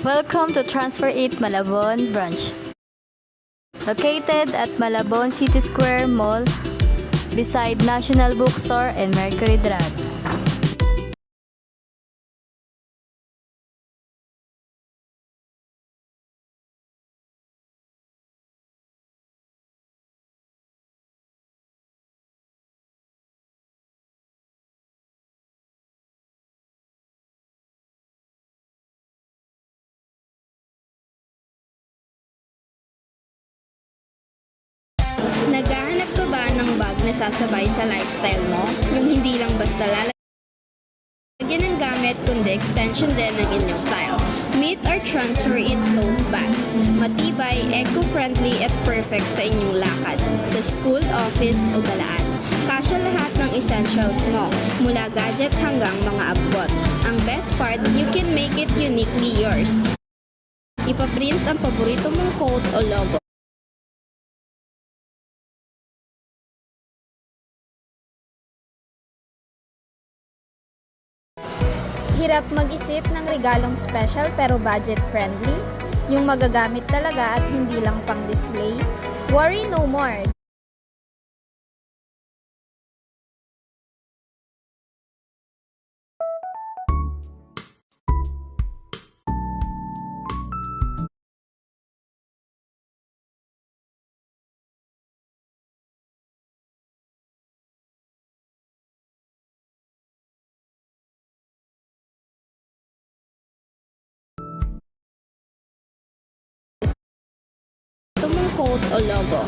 Welcome to Transfer 8 Malabon branch. Located at Malabon City Square Mall beside National Bookstore and Mercury Drug. Naghahanap ka ba ng bag na sasabay sa lifestyle mo? Yung hindi lang basta lalagyan ng gamit, kundi extension din ng inyong style. Meet our Transfer It tote bags. Matibay, eco-friendly at perfect sa inyong lakad, sa school, office o galaan. Kasya lahat ng essentials mo, mula gadget hanggang mga abot. Ang best part, you can make it uniquely yours. Ipaprint ang paborito mong quote o logo. Hirap mag-isip ng regalong special pero budget-friendly? Yung magagamit talaga at hindi lang pang display? Worry no more! Ito mong quote o logo.